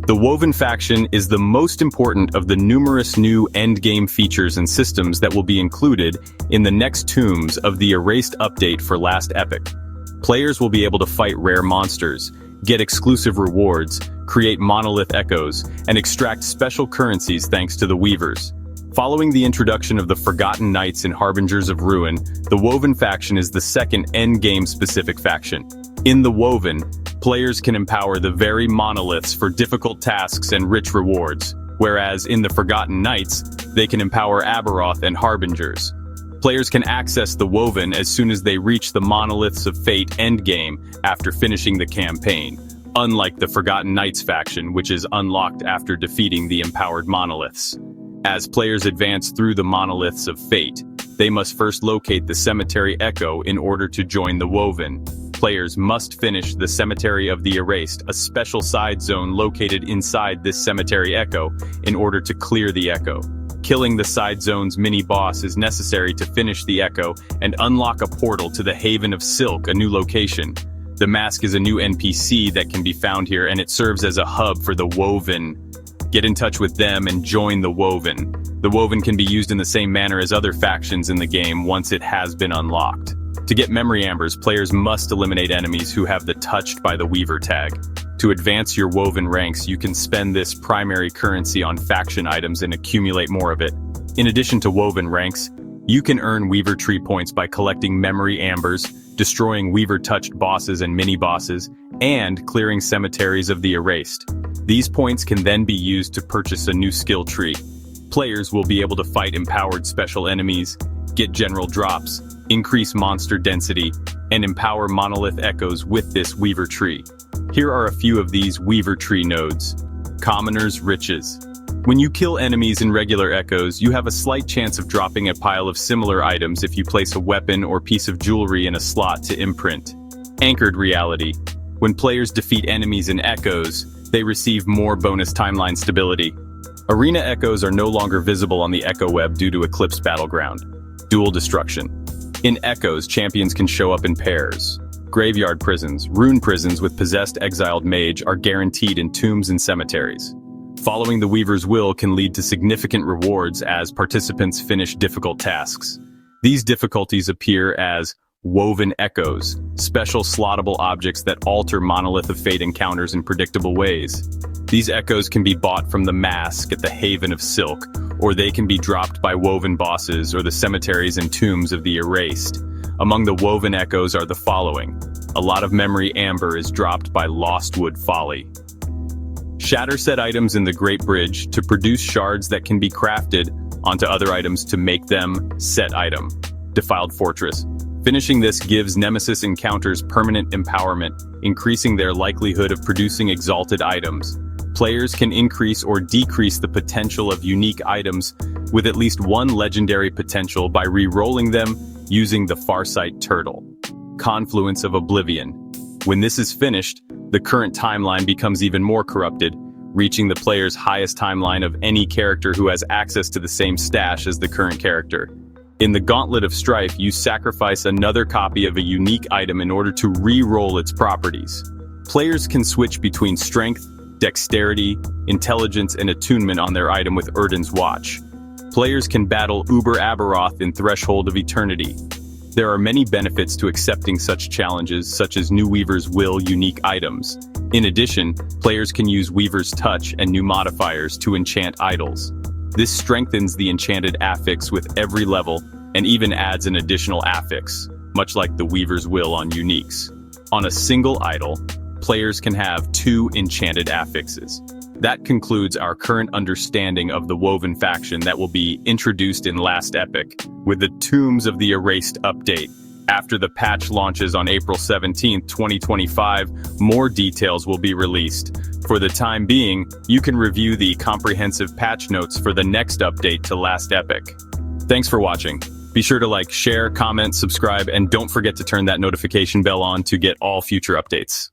The Woven faction is the most important of the numerous new endgame features and systems that will be included in the next tombs of the Erased update for Last Epoch. Players will be able to fight rare monsters, get exclusive rewards, create monolith echoes, and extract special currencies thanks to the Weavers. Following the introduction of the Forgotten Knights and Harbingers of Ruin, the Woven faction is the second endgame-specific faction. In the Woven, players can empower the very monoliths for difficult tasks and rich rewards, whereas in the Forgotten Knights, they can empower Aberoth and Harbingers. Players can access the Woven as soon as they reach the Monoliths of Fate endgame after finishing the campaign, unlike the Forgotten Knights faction, which is unlocked after defeating the empowered monoliths. As players advance through the Monoliths of Fate, they must first locate the Cemetery Echo in order to join the Woven. Players must finish the Cemetery of the Erased, a special side zone located inside this Cemetery Echo, in order to clear the Echo. Killing the side zone's mini-boss is necessary to finish the Echo and unlock a portal to the Haven of Silk, a new location. The Mask is a new NPC that can be found here, and it serves as a hub for the Woven. Get in touch with them and join the Woven. The Woven can be used in the same manner as other factions in the game once it has been unlocked. To get memory ambers, players must eliminate enemies who have the Touched by the Weaver tag. To advance your Woven ranks, you can spend this primary currency on faction items and accumulate more of it. In addition to Woven ranks, you can earn Weaver tree points by collecting memory ambers, destroying Weaver-touched bosses and mini-bosses, and clearing cemeteries of the Erased. These points can then be used to purchase a new skill tree. Players will be able to fight empowered special enemies, get general drops, increase monster density, and empower monolith echoes with this Weaver tree. Here are a few of these Weaver tree nodes. Commoner's Riches. When you kill enemies in regular echoes, you have a slight chance of dropping a pile of similar items if you place a weapon or piece of jewelry in a slot to imprint. Anchored Reality. When players defeat enemies in echoes, they receive more bonus timeline stability. Arena echoes are no longer visible on the Echo Web due to Eclipse Battleground. Dual Destruction. In echoes, champions can show up in pairs. Graveyard prisons, rune prisons with possessed exiled mage are guaranteed in tombs and cemeteries. Following the Weaver's will can lead to significant rewards as participants finish difficult tasks. These difficulties appear as Woven Echoes, special slottable objects that alter Monolith of Fate encounters in predictable ways. These echoes can be bought from the Mask at the Haven of Silk, or they can be dropped by Woven bosses or the cemeteries and tombs of the Erased. Among the Woven echoes are the following. A lot of memory amber is dropped by Lostwood Folly. Shatter set items in the Great Bridge to produce shards that can be crafted onto other items to make them set item. Defiled Fortress. Finishing this gives Nemesis encounters permanent empowerment, increasing their likelihood of producing exalted items. Players can increase or decrease the potential of unique items with at least one legendary potential by re-rolling them using the Farsight Turtle. Confluence of Oblivion. When this is finished, the current timeline becomes even more corrupted, reaching the player's highest timeline of any character who has access to the same stash as the current character. In the Gauntlet of Strife, you sacrifice another copy of a unique item in order to re-roll its properties. Players can switch between strength, dexterity, intelligence, and attunement on their item with Erden's Watch. Players can battle Uber Aberoth in Threshold of Eternity. There are many benefits to accepting such challenges, such as new Weaver's Will unique items. In addition, players can use Weaver's Touch and new modifiers to enchant idols. This strengthens the enchanted affix with every level and even adds an additional affix, much like the Weaver's Will on uniques. On a single idol, players can have 2 enchanted affixes. That concludes our current understanding of the Woven faction that will be introduced in Last Epoch with the Tombs of the Erased update. After the patch launches on April 17, 2025, more details will be released. For the time being, you can review the comprehensive patch notes for the next update to Last Epoch. Thanks for watching. Be sure to like, share, comment, subscribe, and don't forget to turn that notification bell on to get all future updates.